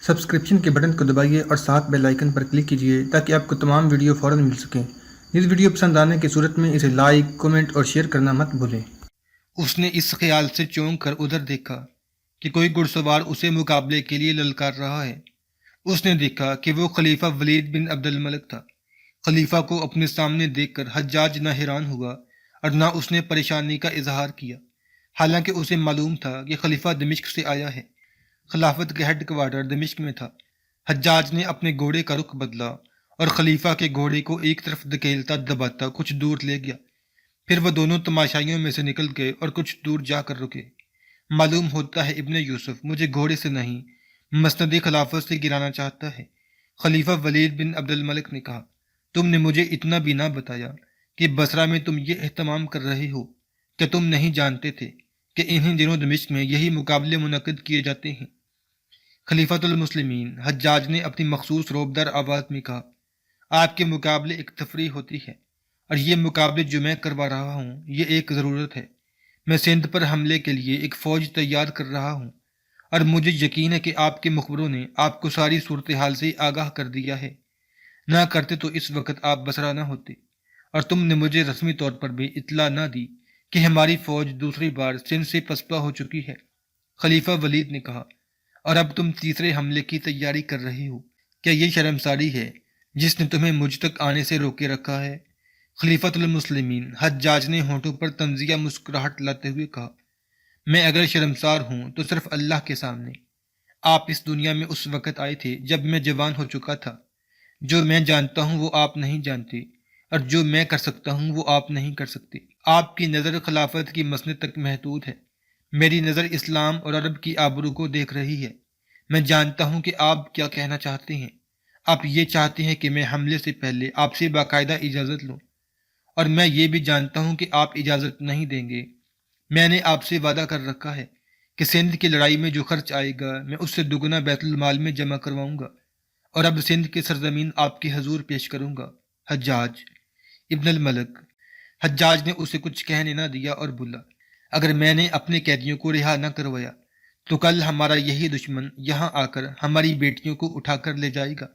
Subscription کے button کو دبائیے اور ساتھ بیل آئیکن پر کلک کیجیے تاکہ آپ کو تمام ویڈیو فوراً مل سکیں۔ اس ویڈیو پسند آنے کی صورت میں اسے لائک، کمنٹ اور شیئر کرنا مت بھولیں۔ اس نے اس خیال سے چونک کر ادھر دیکھا کہ کوئی گھڑ سوار اسے مقابلے کے لیے للکار رہا ہے۔ اس نے دیکھا کہ وہ خلیفہ ولید بن عبد الملک تھا۔ خلیفہ کو اپنے سامنے دیکھ کر حجاج نہ حیران ہوا اور نہ اس نے پریشانی کا اظہار کیا، حالانکہ اسے معلوم تھا کہ خلیفہ دمشق سے آیا ہے۔ خلافت کے ہیڈ کوارٹر دمشق میں تھا۔ حجاج نے اپنے گھوڑے کا رخ بدلا اور خلیفہ کے گھوڑے کو ایک طرف دھکیلتا دباتا کچھ دور لے گیا۔ پھر وہ دونوں تماشائیوں میں سے نکل گئے اور کچھ دور جا کر رکے۔ معلوم ہوتا ہے ابن یوسف مجھے گھوڑے سے نہیں مسند خلافت سے گرانا چاہتا ہے۔ خلیفہ ولید بن عبد الملک نے کہا، تم نے مجھے اتنا بھی نہ بتایا کہ بصرہ میں تم یہ اہتمام کر رہے ہو۔ کہ تم نہیں جانتے تھے کہ انہی دنوں دمشق میں یہی مقابلے منعقد کیے جاتے ہیں؟ خلیفۃ المسلمین حجاج نے اپنی مخصوص روبدار آواز میں کہا، آپ کے مقابلے ایک تفریح ہوتی ہے، اور یہ مقابلے جو میں کروا رہا ہوں یہ ایک ضرورت ہے۔ میں سندھ پر حملے کے لیے ایک فوج تیار کر رہا ہوں، اور مجھے یقین ہے کہ آپ کے مخبروں نے آپ کو ساری صورتحال سے آگاہ کر دیا ہے۔ نہ کرتے تو اس وقت آپ بصرہ نہ ہوتے، اور تم نے مجھے رسمی طور پر بھی اطلاع نہ دی کہ ہماری فوج دوسری بار سندھ سے پسپا ہو چکی ہے۔ خلیفہ ولید نے کہا، اور اب تم تیسرے حملے کی تیاری کر رہے ہو؟ کیا یہ شرمساری ہے جس نے تمہیں مجھ تک آنے سے روکے رکھا ہے؟ خلیفۃ المسلمین حجاج نے ہونٹوں پر طنزیہ مسکراہٹ لاتے ہوئے کہا، میں اگر شرمسار ہوں تو صرف اللہ کے سامنے۔ آپ اس دنیا میں اس وقت آئے تھے جب میں جوان ہو چکا تھا۔ جو میں جانتا ہوں وہ آپ نہیں جانتے، اور جو میں کر سکتا ہوں وہ آپ نہیں کر سکتے۔ آپ کی نظر خلافت کی مسند تک محدود ہے، میری نظر اسلام اور عرب کی آبرو کو دیکھ رہی ہے۔ میں جانتا ہوں کہ آپ کیا کہنا چاہتے ہیں۔ آپ یہ چاہتے ہیں کہ میں حملے سے پہلے آپ سے باقاعدہ اجازت لوں، اور میں یہ بھی جانتا ہوں کہ آپ اجازت نہیں دیں گے۔ میں نے آپ سے وعدہ کر رکھا ہے کہ سندھ کی لڑائی میں جو خرچ آئے گا میں اس سے دگنا بیت المال میں جمع کرواؤں گا، اور اب سندھ کی سرزمین آپ کے حضور پیش کروں گا۔ حجاج ابن الملک۔ حجاج نے اسے کچھ کہنے نہ دیا اور بولا، اگر میں نے اپنے قیدیوں کو رہا نہ کروایا تو کل ہمارا یہی دشمن یہاں آ کر ہماری بیٹیوں کو اٹھا کر لے جائے گا،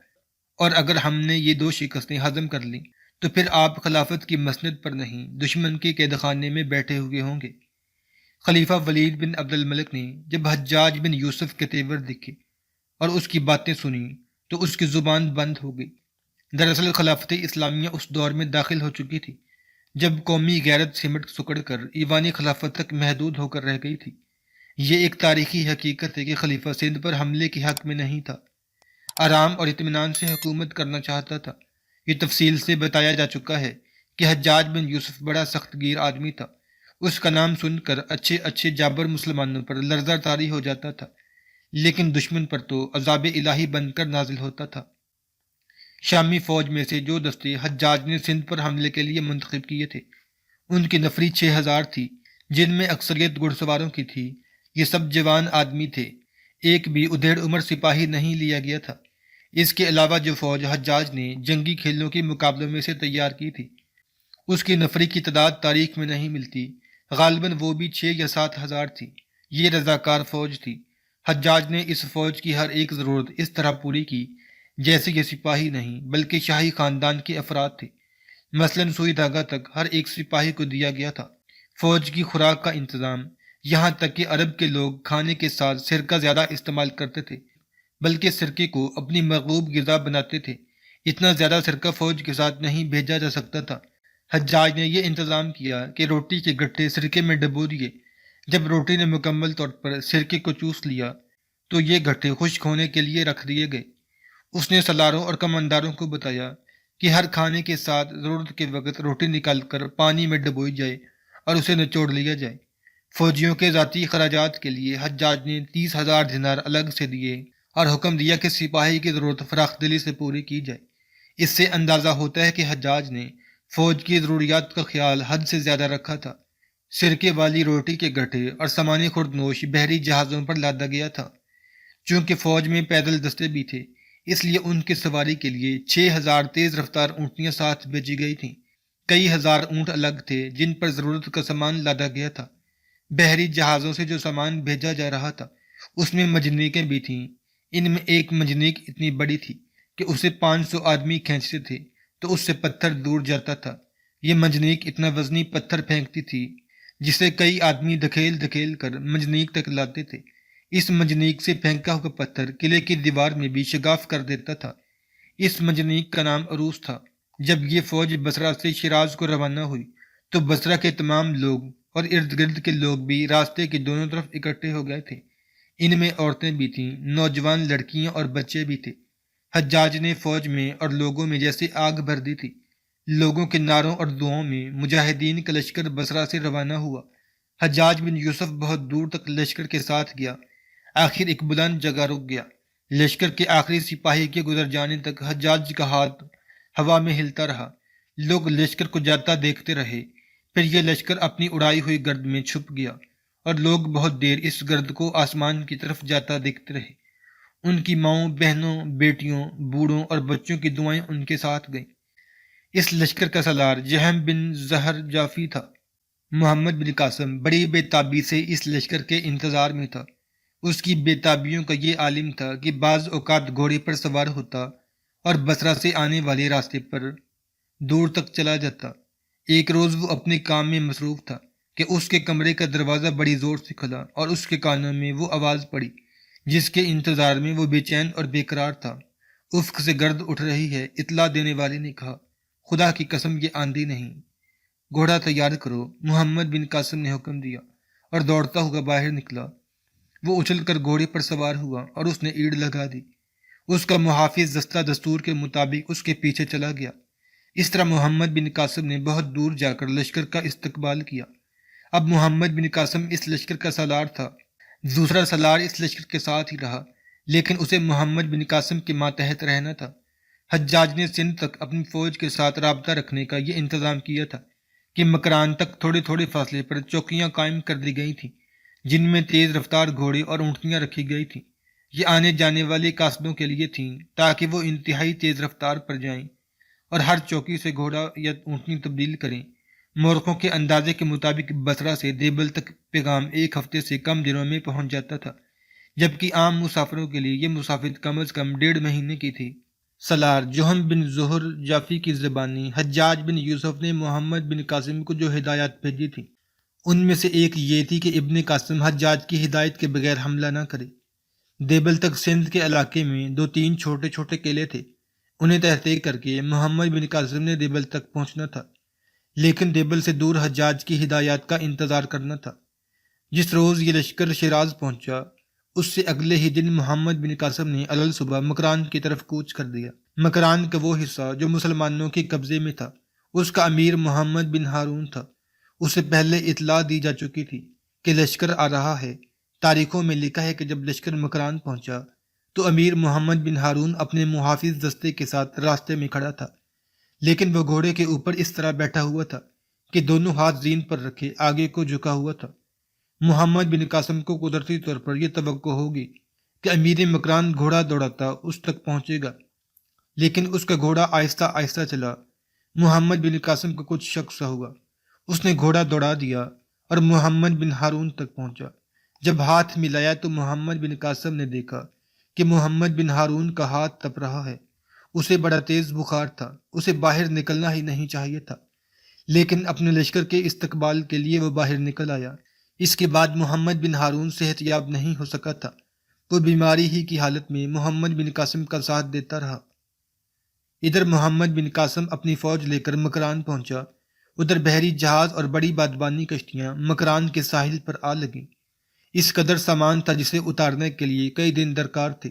اور اگر ہم نے یہ دو شکستیں ہضم کر لیں تو پھر آپ خلافت کی مسند پر نہیں دشمن کے قید خانے میں بیٹھے ہوئے ہوں گے۔ خلیفہ ولید بن عبد الملک نے جب حجاج بن یوسف کے تیور دیکھے اور اس کی باتیں سنی تو اس کی زبان بند ہو گئی۔ دراصل خلافت اسلامیہ اس دور میں داخل ہو چکی تھی جب قومی غیرت سمٹ سکڑ کر ایوانی خلافت تک محدود ہو کر رہ گئی تھی۔ یہ ایک تاریخی حقیقت ہے کہ خلیفہ سندھ پر حملے کے حق میں نہیں تھا، آرام اور اطمینان سے حکومت کرنا چاہتا تھا۔ یہ تفصیل سے بتایا جا چکا ہے کہ حجاج بن یوسف بڑا سخت گیر آدمی تھا۔ اس کا نام سن کر اچھے اچھے جابر مسلمانوں پر لرزہ طاری ہو جاتا تھا، لیکن دشمن پر تو عذاب الہی بن کر نازل ہوتا تھا۔ شامی فوج میں سے جو دستے حجاج نے سندھ پر حملے کے لیے منتخب کیے تھے ان کی نفری 6000 تھی، جن میں اکثریت گھڑ سواروں کی تھی۔ یہ سب جوان آدمی تھے، ایک بھی ادھیڑ عمر سپاہی نہیں لیا گیا تھا۔ اس کے علاوہ جو فوج حجاج نے جنگی کھیلوں کے مقابلوں میں سے تیار کی تھی اس کی نفری کی تعداد تاریخ میں نہیں ملتی، غالباً وہ بھی 6 یا 7 ہزار تھی۔ یہ رضاکار فوج تھی۔ حجاج نے اس فوج کی ہر ایک ضرورت اس طرح پوری کی جیسے یہ سپاہی نہیں بلکہ شاہی خاندان کے افراد تھے۔ مثلاً سوئی دھاگا تک ہر ایک سپاہی کو دیا گیا تھا۔ فوج کی خوراک کا انتظام، یہاں تک کہ عرب کے لوگ کھانے کے ساتھ سرکہ زیادہ استعمال کرتے تھے بلکہ سرکے کو اپنی مرغوب غذا بناتے تھے۔ اتنا زیادہ سرکہ فوج کے ساتھ نہیں بھیجا جا سکتا تھا۔ حجاج نے یہ انتظام کیا کہ روٹی کے گٹھے سرکے میں ڈبو دیے۔ جب روٹی نے مکمل طور پر سرکے کو چوس لیا تو یہ گٹھے خشک ہونے کے لیے رکھ دیے گئے۔ اس نے سالاروں اور کمانداروں کو بتایا کہ ہر کھانے کے ساتھ ضرورت کے وقت روٹی نکال کر پانی میں ڈبوئی جائے اور اسے نچوڑ لیا جائے۔ فوجیوں کے ذاتی خراجات کے لیے حجاج نے 30,000 دینار الگ سے دیے اور حکم دیا کہ سپاہی کی ضرورت فراخ دلی سے پوری کی جائے۔ اس سے اندازہ ہوتا ہے کہ حجاج نے فوج کی ضروریات کا خیال حد سے زیادہ رکھا تھا۔ سرکے والی روٹی کے گٹھے اور سامان خوردنوش بحری جہازوں پر لادا گیا تھا۔ چونکہ فوج میں پیدل دستے بھی تھے اس لیے ان کی سواری کے لیے 6000 تیز رفتار اونٹنیاں ساتھ بھیجی گئی تھیں۔ کئی ہزار اونٹ الگ تھے جن پر ضرورت کا سامان لادا گیا تھا۔ بحری جہازوں سے جو سامان بھیجا جا رہا تھا اس میں مجنیقیں بھی تھیں۔ ان میں ایک منجنیق اتنی بڑی تھی کہ اسے 500 آدمی کھینچتے تھے تو اس سے پتھر دور جاتا تھا۔ یہ منجنیق اتنا وزنی پتھر پھینکتی تھی جسے کئی آدمی دھکیل دھکیل کر منجنیق تک لاتے تھے۔ اس منجنیق سے پھینکا ہوا پتھر قلعے کی دیوار میں بھی شگاف کر دیتا تھا۔ اس منجنیق کا نام عروس تھا۔ جب یہ فوج بصرہ سے شیراز کو روانہ ہوئی تو بصرہ کے تمام لوگ اور ارد گرد کے لوگ بھی راستے کے دونوں طرف اکٹھے ہو گئے تھے۔ ان میں عورتیں بھی تھیں، نوجوان لڑکیاں اور بچے بھی تھے۔ حجاج نے فوج میں اور لوگوں میں جیسے آگ بھر دی تھی۔ لوگوں کے نعروں اور دعاؤں میں مجاہدین کا لشکر بصرہ سے روانہ ہوا۔ حجاج بن یوسف بہت دور تک لشکر کے ساتھ گیا، آخر ایک بلند جگہ رک گیا۔ لشکر کے آخری سپاہی کے گزر جانے تک حجاج کا ہاتھ ہوا میں ہلتا رہا۔ لوگ لشکر کو جاتا دیکھتے رہے، پھر یہ لشکر اپنی اڑائی ہوئی گرد میں چھپ گیا اور لوگ بہت دیر اس گرد کو آسمان کی طرف جاتا دیکھتے رہے۔ ان کی ماؤں، بہنوں، بیٹیوں، بوڑھوں اور بچوں کی دعائیں ان کے ساتھ گئیں۔ اس لشکر کا سالار جہم بن زہر جافی تھا۔ محمد بن قاسم بڑی بے تابی سے اس لشکر کے انتظار میں تھا۔ اس کی بے تابیوں کا یہ عالم تھا کہ بعض اوقات گھوڑے پر سوار ہوتا اور بصرہ سے آنے والے راستے پر دور تک چلا جاتا۔ ایک روز وہ اپنے کام میں مصروف تھا کہ اس کے کمرے کا دروازہ بڑی زور سے کھلا اور اس کے کانوں میں وہ آواز پڑی جس کے انتظار میں وہ بے چین اور بے قرار تھا۔ افق سے گرد اٹھ رہی ہے، اطلاع دینے والے نے کہا۔ خدا کی قسم یہ آندھی نہیں، گھوڑا تیار کرو۔ محمد بن قاسم نے حکم دیا اور دوڑتا ہوا باہر نکلا۔ وہ اچھل کر گھوڑے پر سوار ہوا اور اس نے ایڑ لگا دی۔ اس کا محافظ دستہ دستور کے مطابق اس کے پیچھے چلا گیا۔ اس طرح محمد بن قاسم نے بہت دور جا کر لشکر کا استقبال کیا۔ اب محمد بن قاسم اس لشکر کا سالار تھا۔ دوسرا سالار اس لشکر کے ساتھ ہی رہا، لیکن اسے محمد بن قاسم کے ماتحت رہنا تھا۔ حجاج نے سندھ تک اپنی فوج کے ساتھ رابطہ رکھنے کا یہ انتظام کیا تھا کہ مکران تک تھوڑے تھوڑے فاصلے پر چوکیاں قائم کر دی گئی تھیں جن میں تیز رفتار گھوڑے اور اونٹنیاں رکھی گئی تھیں۔ یہ آنے جانے والے قاصدوں کے لیے تھیں تاکہ وہ انتہائی تیز رفتار پر جائیں اور ہر چوکی سے گھوڑا یا اونٹنی تبدیل کریں۔ مورخوں کے اندازے کے مطابق بصرہ سے دیبل تک پیغام ایک ہفتے سے کم دنوں میں پہنچ جاتا تھا، جبکہ عام مسافروں کے لیے یہ مسافت کم از کم 1.5 مہینے کی تھی۔ سالار جہم بن زہر جافی کی زبانی حجاج بن یوسف نے محمد بن قاسم کو جو ہدایات بھیجی تھیں ان میں سے ایک یہ تھی کہ ابن قاسم حجاج کی ہدایت کے بغیر حملہ نہ کرے۔ دیبل تک سندھ کے علاقے میں 2-3 چھوٹے چھوٹے قلعے تھے، انہیں تحقیق کر کے محمد بن قاسم نے دیبل تک پہنچنا تھا، لیکن دیبل سے دور حجاج کی ہدایات کا انتظار کرنا تھا۔ جس روز یہ لشکر شیراز پہنچا اس سے اگلے ہی دن محمد بن قاسم نے علل صبح مکران کی طرف کوچ کر دیا۔ مکران کا وہ حصہ جو مسلمانوں کے قبضے میں تھا، اس کا امیر محمد بن ہارون تھا۔ اسے پہلے اطلاع دی جا چکی تھی کہ لشکر آ رہا ہے۔ تاریخوں میں لکھا ہے کہ جب لشکر مکران پہنچا تو امیر محمد بن ہارون اپنے محافظ دستے کے ساتھ راستے میں کھڑا تھا، لیکن وہ گھوڑے کے اوپر اس طرح بیٹھا ہوا تھا کہ دونوں ہاتھ زین پر رکھے آگے کو جھکا ہوا تھا۔ محمد بن قاسم کو قدرتی طور پر یہ توقع ہوگی کہ امیر مکران گھوڑا دوڑاتا اس تک پہنچے گا، لیکن اس کا گھوڑا آہستہ آہستہ چلا۔ محمد بن قاسم کو کچھ شک سا ہوا، اس نے گھوڑا دوڑا دیا اور محمد بن ہارون تک پہنچا۔ جب ہاتھ ملایا تو محمد بن قاسم نے دیکھا کہ محمد بن ہارون کا ہاتھ تپ رہا ہے۔ اسے بڑا تیز بخار تھا، اسے باہر نکلنا ہی نہیں چاہیے تھا، لیکن اپنے لشکر کے استقبال کے لیے وہ باہر نکل آیا۔ اس کے بعد محمد بن ہارون صحت یاب نہیں ہو سکا تھا، وہ بیماری ہی کی حالت میں محمد بن قاسم کا ساتھ دیتا رہا۔ ادھر محمد بن قاسم اپنی فوج لے کر مکران پہنچا، ادھر بحری جہاز اور بڑی بادبانی کشتیاں مکران کے ساحل پر آ لگیں۔ اس قدر سامان تھا جسے اتارنے کے لیے کئی دن درکار تھے۔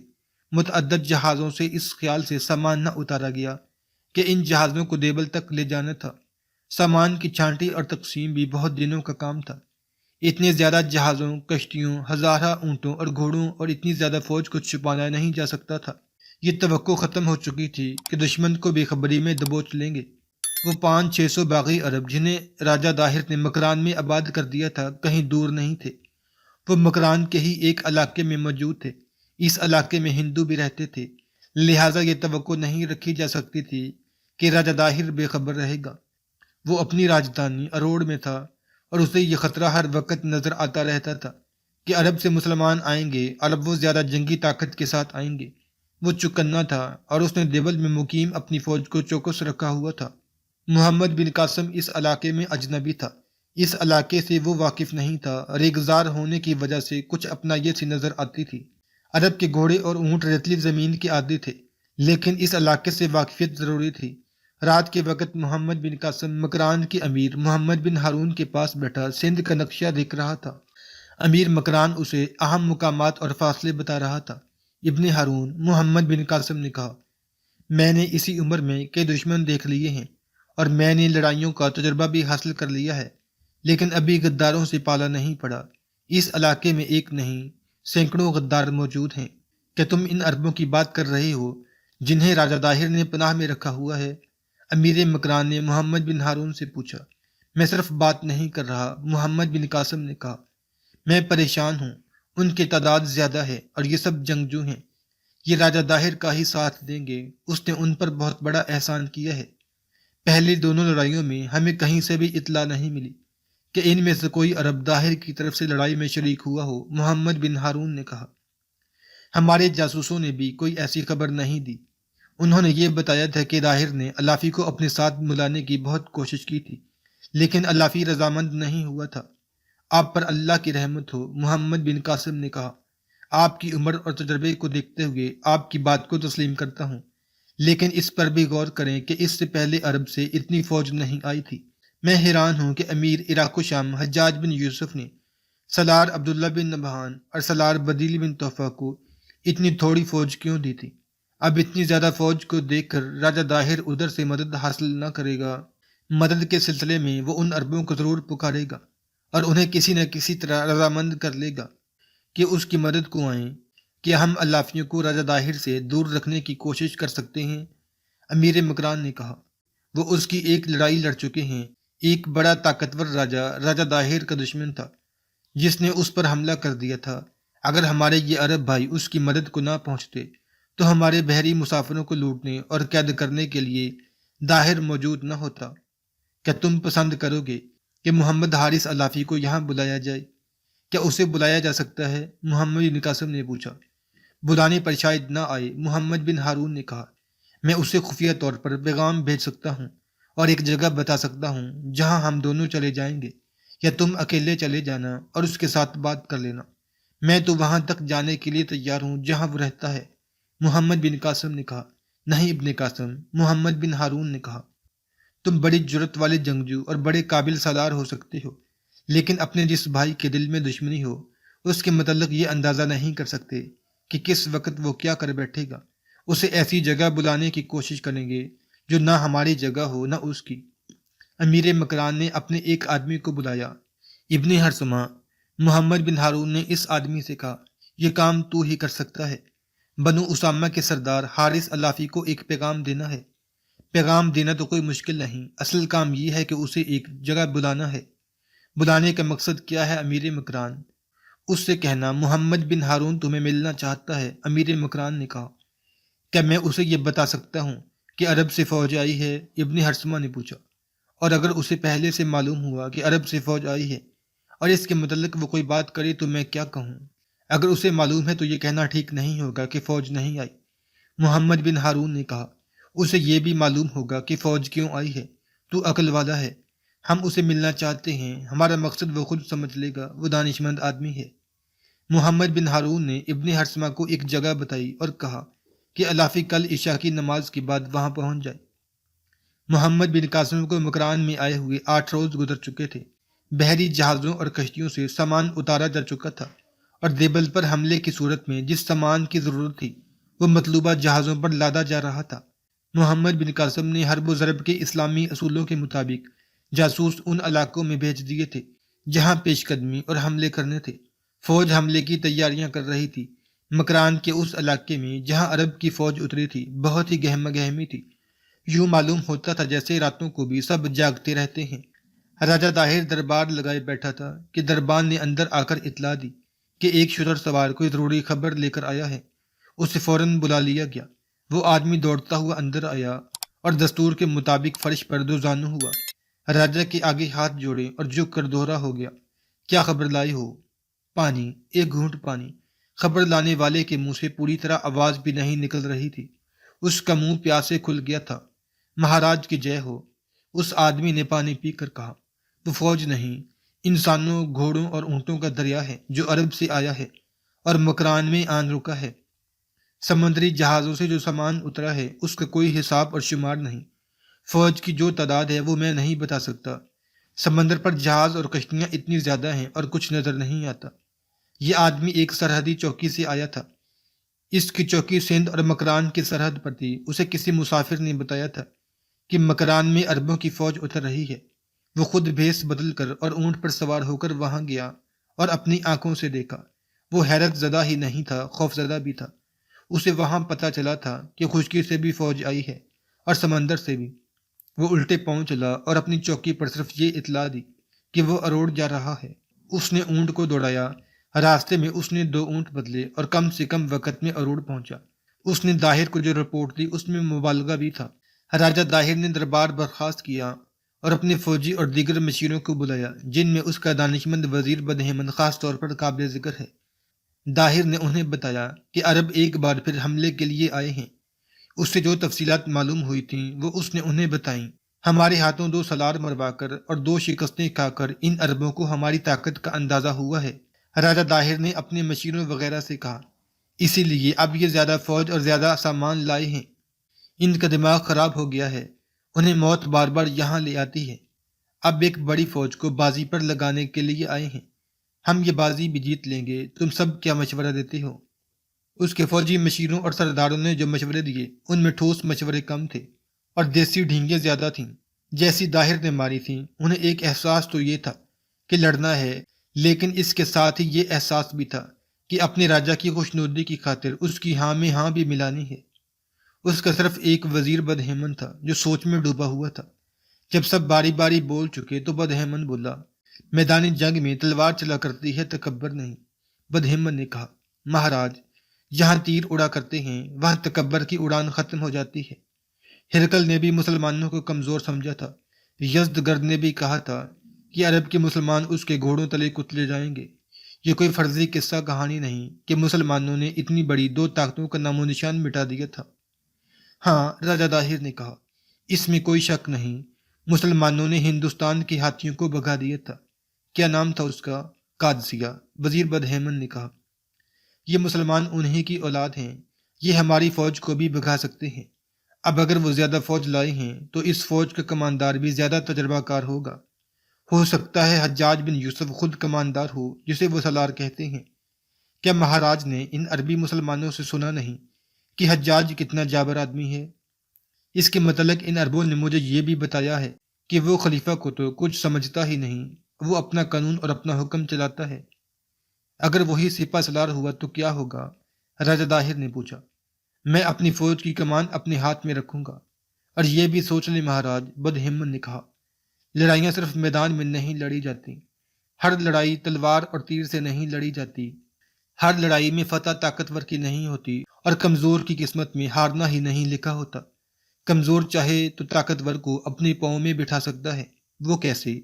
متعدد جہازوں سے اس خیال سے سامان نہ اتارا گیا کہ ان جہازوں کو دیبل تک لے جانا تھا۔ سامان کی چھانٹی اور تقسیم بھی بہت دنوں کا کام تھا۔ اتنے زیادہ جہازوں، کشتیوں، ہزارہ اونٹوں اور گھوڑوں اور اتنی زیادہ فوج کو چھپانا نہیں جا سکتا تھا۔ یہ توقع ختم ہو چکی تھی کہ دشمن کو بے خبری میں دبوچ لیں گے۔ وہ 500-600 باغی عرب جنہیں راجہ داہر نے مکران میں آباد کر دیا تھا کہیں دور نہیں تھے، وہ مکران کے ہی ایک علاقے میں موجود تھے۔ اس علاقے میں ہندو بھی رہتے تھے، لہٰذا یہ توقع نہیں رکھی جا سکتی تھی کہ راجہ داہر بے خبر رہے گا۔ وہ اپنی راجدھانی اروڑ میں تھا اور اسے یہ خطرہ ہر وقت نظر آتا رہتا تھا کہ عرب سے مسلمان آئیں گے اور اب وہ زیادہ جنگی طاقت کے ساتھ آئیں گے۔ وہ چوکنا تھا اور اس نے دیبل میں مقیم اپنی فوج کو چوکس رکھا ہوا تھا۔ محمد بن قاسم اس علاقے میں اجنبی تھا، اس علاقے سے وہ واقف نہیں تھا، ریگزار ہونے کی وجہ سے کچھ اپنا یہ سی نظر آتی تھی۔ عرب کے گھوڑے اور اونٹ ریتلی زمین کے عادی تھے، لیکن اس علاقے سے واقفیت ضروری تھی۔ رات کے وقت محمد بن قاسم مکران کے امیر محمد بن ہارون کے پاس بیٹھا سندھ کا نقشہ دیکھ رہا تھا۔ امیر مکران اسے اہم مقامات اور فاصلے بتا رہا تھا۔ ابن ہارون محمد بن قاسم نے کہا، میں نے اسی عمر میں کئی دشمن دیکھ لیے ہیں اور میں نے لڑائیوں کا تجربہ بھی حاصل کر لیا ہے، لیکن ابھی غداروں سے پالا نہیں پڑا۔ اس علاقے میں ایک نہیں سینکڑوں غدار موجود ہیں۔ کیا تم ان عربوں کی بات کر رہے ہو جنہیں راجہ داہر نے پناہ میں رکھا ہوا ہے؟ امیر مکران نے محمد بن ہارون سے پوچھا۔ میں صرف بات نہیں کر رہا، محمد بن قاسم نے کہا، میں پریشان ہوں۔ ان کی تعداد زیادہ ہے اور یہ سب جنگجو ہیں، یہ راجہ داہر کا ہی ساتھ دیں گے۔ اس نے ان پر بہت بڑا احسان کیا ہے۔ پہلی دونوں لڑائیوں میں ہمیں کہیں سے بھی اطلاع نہیں ملی کہ ان میں سے کوئی عرب داہر کی طرف سے لڑائی میں شریک ہوا ہو، محمد بن ہارون نے کہا۔ ہمارے جاسوسوں نے بھی کوئی ایسی خبر نہیں دی۔ انہوں نے یہ بتایا تھا کہ داہر نے الافی کو اپنے ساتھ ملانے کی بہت کوشش کی تھی، لیکن الافی رضامند نہیں ہوا تھا۔ آپ پر اللہ کی رحمت ہو، محمد بن قاسم نے کہا۔ آپ کی عمر اور تجربے کو دیکھتے ہوئے آپ کی بات کو تسلیم کرتا ہوں، لیکن اس پر بھی غور کریں کہ اس سے پہلے عرب سے اتنی فوج نہیں آئی تھی۔ میں حیران ہوں کہ امیر عراق و شام حجاج بن یوسف نے سالار عبداللہ بن نبہان اور سالار بدیل بن توفہ کو اتنی تھوڑی فوج کیوں دی تھی۔ اب اتنی زیادہ فوج کو دیکھ کر راجہ داہر ادھر سے مدد حاصل نہ کرے گا۔ مدد کے سلسلے میں وہ ان عربوں کو ضرور پکارے گا اور انہیں کسی نہ کسی طرح رضامند کر لے گا کہ اس کی مدد کو آئیں۔ کیا ہم الافیوں کو راجہ داہر سے دور رکھنے کی کوشش کر سکتے ہیں؟ امیر مکران نے کہا۔ وہ اس کی ایک لڑائی لڑ چکے ہیں۔ ایک بڑا طاقتور راجہ داہر کا دشمن تھا جس نے اس پر حملہ کر دیا تھا۔ اگر ہمارے یہ عرب بھائی اس کی مدد کو نہ پہنچتے تو ہمارے بحری مسافروں کو لوٹنے اور قید کرنے کے لیے داہر موجود نہ ہوتا۔ کیا تم پسند کرو گے کہ محمد حارث الافی کو یہاں بلایا جائے؟ کیا اسے بلایا جا سکتا ہے؟ محمد بن قاسم نے پوچھا۔ بلانے پر شاید نہ آئے، محمد بن ہارون نے کہا۔ میں اسے خفیہ طور پر پیغام بھیج سکتا ہوں اور ایک جگہ بتا سکتا ہوں جہاں ہم دونوں چلے جائیں گے، یا تم اکیلے چلے جانا اور اس کے ساتھ بات کر لینا۔ میں تو وہاں تک جانے کے لیے تیار ہوں جہاں وہ رہتا ہے، محمد بن قاسم نے کہا۔ نہیں ابن قاسم، محمد بن ہارون نے کہا، تم بڑی جرت والے جنگجو اور بڑے قابل سالار ہو سکتے ہو، لیکن اپنے جس بھائی کے دل میں دشمنی ہو اس کے متعلق یہ اندازہ نہیں کر سکتے کہ کس وقت وہ کیا کر بیٹھے گا۔ اسے ایسی جگہ بلانے کی کوشش کریں گے جو نہ ہماری جگہ ہو نہ اس کی۔ امیر مکران نے اپنے ایک آدمی کو بلایا، ابن ہرسمہ۔ محمد بن ہارون نے اس آدمی سے کہا، یہ کام تو ہی کر سکتا ہے۔ بنو اسامہ کے سردار حارث الافی کو ایک پیغام دینا ہے۔ پیغام دینا تو کوئی مشکل نہیں، اصل کام یہ ہے کہ اسے ایک جگہ بلانا ہے۔ بلانے کا مقصد کیا ہے امیر مکران؟ اس سے کہنا محمد بن ہارون تمہیں ملنا چاہتا ہے، امیر مکران نے کہا۔ کیا میں اسے یہ بتا سکتا ہوں کہ عرب سے فوج آئی ہے؟ ابن ہرسمہ نے پوچھا۔ اور اگر اسے پہلے سے معلوم ہوا کہ عرب سے فوج آئی ہے اور اس کے متعلق وہ کوئی بات کرے تو میں کیا کہوں؟ اگر اسے معلوم ہے تو یہ کہنا ٹھیک نہیں ہوگا کہ فوج نہیں آئی، محمد بن ہارون نے کہا۔ اسے یہ بھی معلوم ہوگا کہ فوج کیوں آئی ہے۔ تو عقل والا ہے، ہم اسے ملنا چاہتے ہیں، ہمارا مقصد وہ خود سمجھ لے گا، وہ دانشمند آدمی ہے۔ محمد بن ہارون نے ابن ہرسمہ کو ایک جگہ بتائی اور کہا کہ الافی کل عشاء کی نماز کے بعد وہاں پہنچ جائے۔ محمد بن قاسم کو مکران میں آئے ہوئے 8 روز گزر چکے تھے۔ بحری جہازوں اور کشتیوں سے سامان اتارا جا چکا تھا اور دیبل پر حملے کی صورت میں جس سامان کی ضرورت تھی وہ مطلوبہ جہازوں پر لادا جا رہا تھا۔ محمد بن قاسم نے حرب و ضرب کے اسلامی اصولوں کے مطابق جاسوس ان علاقوں میں بھیج دیے تھے جہاں پیش قدمی اور حملے کرنے تھے۔ فوج حملے کی تیاریاں کر رہی تھی۔ مکران کے اس علاقے میں جہاں عرب کی فوج اتری تھی بہت ہی گہما گہمی تھی۔ یوں معلوم ہوتا تھا جیسے راتوں کو بھی سب جاگتے رہتے ہیں۔ راجہ داہر دربار لگائے بیٹھا تھا کہ دربان نے اندر آ کر اطلاع دی کہ ایک شتر سوار کوئی ضروری خبر لے کر آیا ہے۔ اسے فوراً بلا لیا گیا۔ وہ آدمی دوڑتا ہوا اندر آیا اور دستور کے مطابق فرش پر دو زانو ہوا، راجہ کے آگے ہاتھ جوڑے اور جھک کر دوہرا ہو گیا، کیا خبر لائی ہو؟ پانی، ایک گھونٹ پانی۔ خبر لانے والے کے منہ سے پوری طرح آواز بھی نہیں نکل رہی تھی، اس کا منہ پیاس سے کھل گیا تھا۔ مہاراج کی جے ہو، اس آدمی نے پانی پی کر کہا۔ وہ فوج نہیں، انسانوں، گھوڑوں اور اونٹوں کا دریا ہے جو عرب سے آیا ہے اور مکران میں آن رکا ہے۔ سمندری جہازوں سے جو سامان اترا ہے اس کا کوئی حساب اور شمار نہیں۔ فوج کی جو تعداد ہے وہ میں نہیں بتا سکتا۔ سمندر پر جہاز اور کشتیاں اتنی زیادہ ہیں اور کچھ نظر نہیں آتا۔ یہ آدمی ایک سرحدی چوکی سے آیا تھا، اس کی چوکی سندھ اور مکران کی سرحد پر تھی۔ اسے کسی مسافر نے بتایا تھا کہ مکران میں عربوں کی فوج اتر رہی ہے۔ وہ خود بھیس بدل کر اور اونٹ پر سوار ہو کر وہاں گیا اور اپنی آنکھوں سے دیکھا۔ وہ حیرت زدہ ہی نہیں تھا، خوف زدہ بھی تھا۔ اسے وہاں پتہ چلا تھا کہ خشکی سے بھی فوج آئی ہے اور سمندر سے بھی۔ وہ الٹے پاؤں چلا اور اپنی چوکی پر صرف یہ اطلاع دی کہ وہ اروڑ جا رہا ہے۔ اس نے اونٹ کو دوڑایا، راستے میں اس نے 2 اونٹ بدلے اور کم سے کم وقت میں اروڑ پہنچا۔ اس نے داہر کو جو رپورٹ دی اس میں مبالغہ بھی تھا۔ راجہ داہر نے دربار برخاست کیا اور اپنے فوجی اور دیگر مشیروں کو بلایا، جن میں اس کا دانشمند وزیر بدہمن خاص طور پر قابل ذکر ہے۔ داہر نے انہیں بتایا کہ عرب ایک بار پھر حملے کے لیے آئے ہیں۔ اس سے جو تفصیلات معلوم ہوئی تھیں وہ اس نے انہیں بتائیں۔ ہمارے ہاتھوں 2 سلار مروا کر اور 2 شکستیں کھا کر ان عربوں کو ہماری طاقت کا اندازہ ہوا ہے۔ راجہ داہر نے اپنے مشیروں وغیرہ سے کہا، اسی لیے اب یہ زیادہ فوج اور زیادہ سامان لائے ہیں۔ ان کا دماغ خراب ہو گیا ہے، انہیں موت بار بار یہاں لے آتی ہے۔ اب ایک بڑی فوج کو بازی پر لگانے کے لیے آئے ہیں۔ ہم یہ بازی بھی جیت لیں گے۔ تم سب کیا مشورہ دیتے ہو؟ اس کے فوجی مشیروں اور سرداروں نے جو مشورے دیے ان میں ٹھوس مشورے کم تھے اور دیسی ڈھینگیں زیادہ تھیں۔ جیسی داہر نے ماری تھیں، انہیں ایک احساس تو یہ تھا کہ لڑنا ہے، لیکن اس کے ساتھ ہی یہ احساس بھی تھا کہ اپنے راجہ کی خوشنودی کی خاطر اس کی ہاں میں ہاں بھی ملانی ہے۔ اس کا صرف ایک وزیر بدہمن تھا جو سوچ میں ڈوبا ہوا تھا۔ جب سب باری باری بول چکے تو بدہمن بولا، میدانی جنگ میں تلوار چلا کرتی ہے، تکبر نہیں۔ بدہمن نے کہا، مہاراج، جہاں تیر اڑا کرتے ہیں وہاں تکبر کی اڑان ختم ہو جاتی ہے۔ ہرقل نے بھی مسلمانوں کو کمزور سمجھا تھا۔ یزدگرد نے بھی کہا تھا کہ عرب کے مسلمان اس کے گھوڑوں تلے کچلے جائیں گے۔ یہ کوئی فرضی قصہ کہانی نہیں کہ مسلمانوں نے اتنی بڑی 2 طاقتوں کا نام و نشان مٹا دیا تھا۔ ہاں، راجہ داہر نے کہا، اس میں کوئی شک نہیں، مسلمانوں نے ہندوستان کے ہاتھیوں کو بھگا دیا تھا۔ کیا نام تھا اس کا؟ قادسیہ۔ وزیر بدہمن نے کہا، یہ مسلمان انہی کی اولاد ہیں، یہ ہماری فوج کو بھی بھگا سکتے ہیں۔ اب اگر وہ زیادہ فوج لائے ہیں تو اس فوج کا کماندار بھی زیادہ تجربہ کار ہوگا۔ ہو سکتا ہے حجاج بن یوسف خود کماندار ہو جسے وہ سالار کہتے ہیں۔ کیا مہاراج نے ان عربی مسلمانوں سے سنا نہیں کہ حجاج کتنا جابر آدمی ہے؟ اس کے متعلق ان عربوں نے مجھے یہ بھی بتایا ہے کہ وہ خلیفہ کو تو کچھ سمجھتا ہی نہیں، وہ اپنا قانون اور اپنا حکم چلاتا ہے۔ اگر وہی سپہ سالار ہوا تو کیا ہوگا؟ راجہ داہر نے پوچھا۔ میں اپنی فوج کی کمان اپنے ہاتھ میں رکھوں گا، اور یہ بھی سوچ لیں مہاراج، بدہمن نے کہا، لڑائیاں صرف میدان میں نہیں لڑی جاتی۔ ہر لڑائی تلوار اور تیر سے نہیں لڑی جاتی۔ ہر لڑائی میں فتح طاقتور کی نہیں ہوتی اور کمزور کی قسمت میں ہارنا ہی نہیں لکھا ہوتا۔ کمزور چاہے تو طاقتور کو اپنے پاؤں میں بٹھا سکتا ہے۔ وہ کیسے؟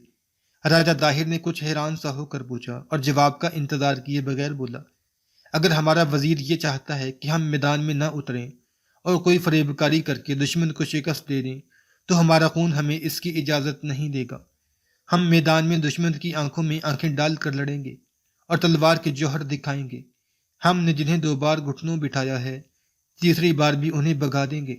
راجہ داہر نے کچھ حیران سا ہو کر پوچھا اور جواب کا انتظار کیے بغیر بولا، اگر ہمارا وزیر یہ چاہتا ہے کہ ہم میدان میں نہ اتریں اور کوئی فریب کاری کر کے دشمن کو شکست دے دیں تو ہمارا خون ہمیں اس کی اجازت نہیں دے گا۔ ہم میدان میں دشمن کی آنکھوں میں آنکھیں ڈال کر لڑیں گے اور تلوار کے جوہر دکھائیں گے۔ ہم نے جنہیں 2 بار گھٹنوں بٹھایا ہے، تیسری بار بھی انہیں بگا دیں گے۔